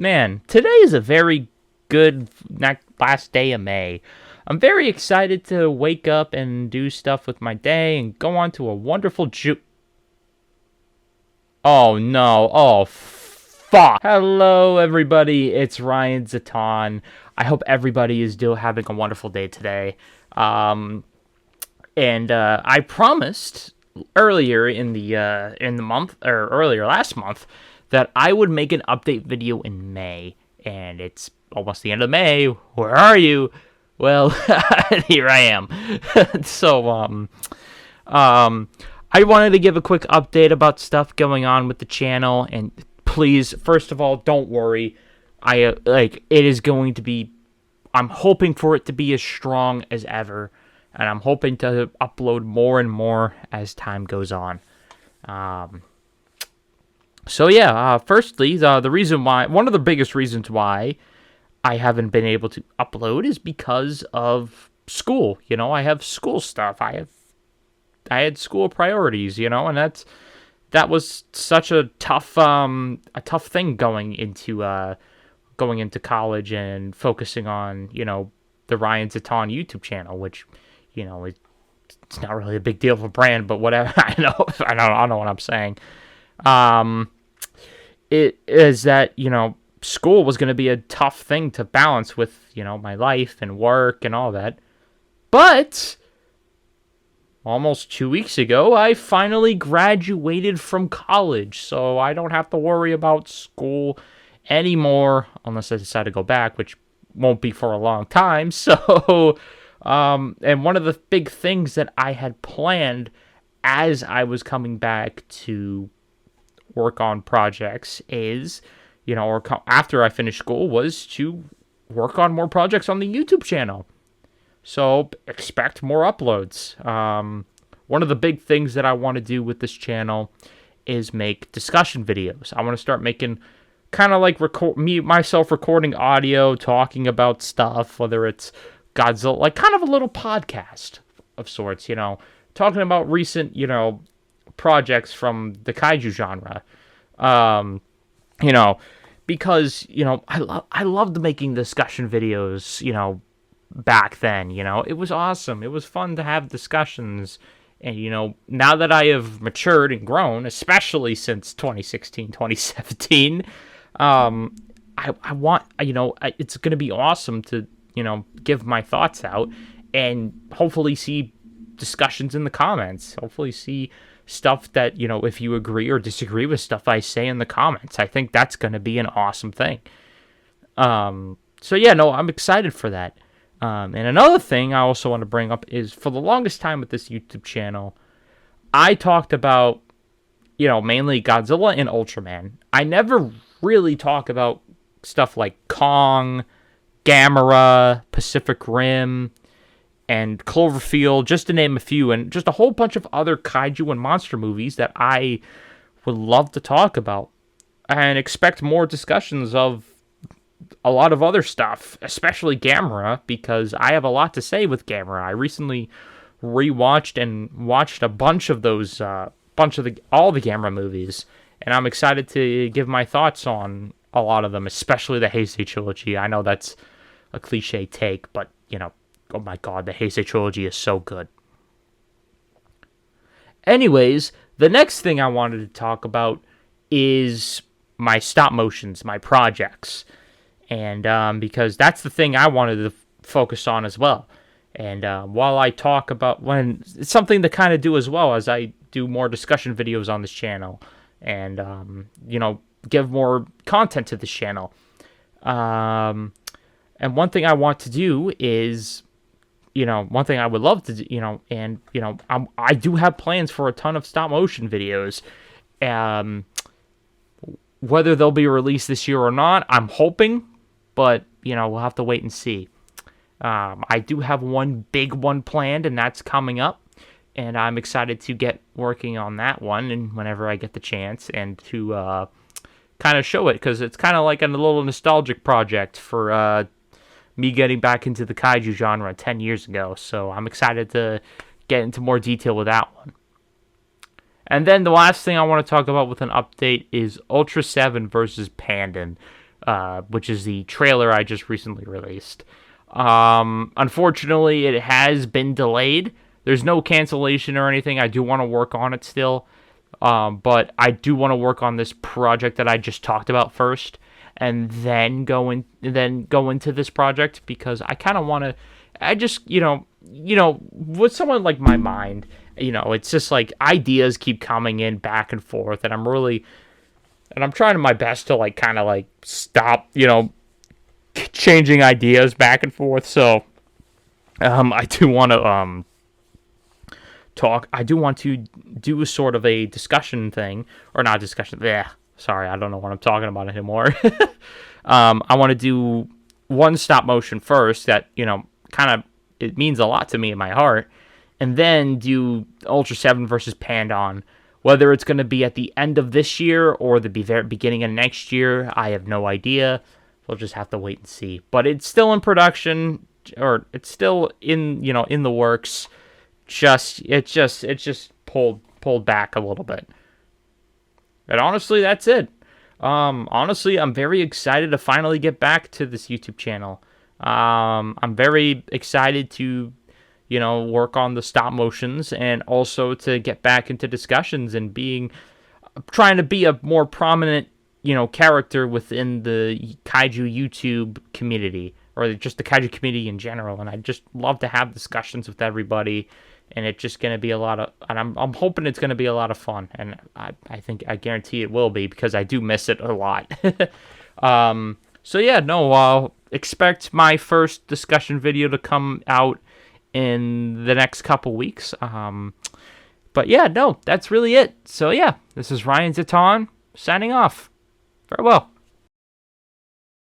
Man, today is a very good last day of May. I'm very excited to wake up and do stuff with my day and go on to a wonderful Oh no, oh fuck. Hello everybody, it's RyanZetton. I hope everybody is still having a wonderful day today. I promised earlier in the month, or earlier last month, that I would make an update video in May, and it's almost the end of May. Where are you? Well, here I am. I wanted to give a quick update about stuff going on with the channel, and please, first of all, don't worry. It is going to be. I'm hoping for it to be as strong as ever, and I'm hoping to upload more and more as time goes on. Firstly, the reason why, one of the biggest reasons why I haven't been able to upload is because of school. You know, I have school stuff. I had school priorities, you know, and that was such a tough thing going into college and focusing on, you know, the RyanZetton YouTube channel, which, you know, it's not really a big deal of a brand, but whatever. I know what I'm saying. It is that, you know, school was going to be a tough thing to balance with, you know, my life and work and all that. But almost 2 weeks ago, I finally graduated from college, so I don't have to worry about school anymore, unless I decide to go back, which won't be for a long time. So, and one of the big things that I had planned as I was coming back to work on projects is, you know, or after I finished school, was to work on more projects on the YouTube channel. So expect more uploads. One of the big things that I want to do with this channel is make discussion videos. I want to start making kind of like myself recording audio, talking about stuff, whether it's Godzilla, like kind of a little podcast of sorts, you know, talking about recent, you know, projects from the kaiju genre. You know, because, you know, I loved making discussion videos, you know, back then. You know, it was awesome. It was fun to have discussions. And, you know, now that I have matured and grown, especially since 2016, 2017, I want, you know, it's going to be awesome to, you know, give my thoughts out and hopefully see discussions in the comments. Hopefully see stuff that, you know, if you agree or disagree with stuff I say in the comments. I think that's going to be an awesome thing. I'm excited for that. And another thing I also want to bring up is, for the longest time with this YouTube channel, I talked about, you know, mainly Godzilla and Ultraman. I never really talk about stuff like Kong, Gamera, Pacific Rim, and Cloverfield, just to name a few, and just a whole bunch of other kaiju and monster movies that I would love to talk about. And expect more discussions of a lot of other stuff, especially Gamera, because I have a lot to say with Gamera. I recently rewatched and watched a bunch of those, all the Gamera movies, and I'm excited to give my thoughts on a lot of them, especially the Heisei trilogy. I know that's a cliche take, but, you know, oh my god, the Heisei trilogy is so good. Anyways, the next thing I wanted to talk about is my stop motions, my projects. And because that's the thing I wanted to focus on as well. And while I talk about, it's something to kind of do as well as I do more discussion videos on this channel and, you know, give more content to this channel. And one thing I want to do is, you know, one thing I would love to do, you know, and, you know, I do have plans for a ton of stop motion videos. Whether they'll be released this year or not, I'm hoping, but, you know, we'll have to wait and see. I do have one big one planned, and that's coming up, and I'm excited to get working on that one, and whenever I get the chance, and to kind of show it, because it's kind of like a little nostalgic project for me getting back into the kaiju genre 10 years ago, so I'm excited to get into more detail with that one. And then the last thing I want to talk about with an update is Ultraseven versus Pandon. which is the trailer I just recently released. Unfortunately, it has been delayed. There's no cancellation or anything. I do want to work on it still. But I do want to work on this project that I just talked about first, and then go into this project, because I kind of want to. I just with someone like my mind, it's just like ideas keep coming in back and forth, and I'm trying my best to kind of stop changing ideas back and forth. So I do want to talk. I do want to do a sort of a discussion thing, or not discussion. Yeah, sorry, I don't know what I'm talking about anymore. I want to do one stop motion first that kind of it means a lot to me in my heart, and then do Ultraseven versus Pandon. Whether it's going to be at the end of this year or the very beginning of next year, I have no idea. We'll just have to wait and see. But it's still in production, or it's still in in the works. It's just pulled back a little bit. And honestly, that's it. Honestly, I'm very excited to finally get back to this YouTube channel. I'm very excited to, work on the stop motions, and also to get back into discussions and trying to be a more prominent, character within the kaiju YouTube community, or just the kaiju community in general. And I just love to have discussions with everybody. And it's just going to be I'm hoping it's going to be a lot of fun. And I guarantee it will be, because I do miss it a lot. So yeah, no, I'll expect my first discussion video to come out in the next couple weeks. But yeah, no, that's really it. So yeah, this is RyanZetton signing off. Farewell.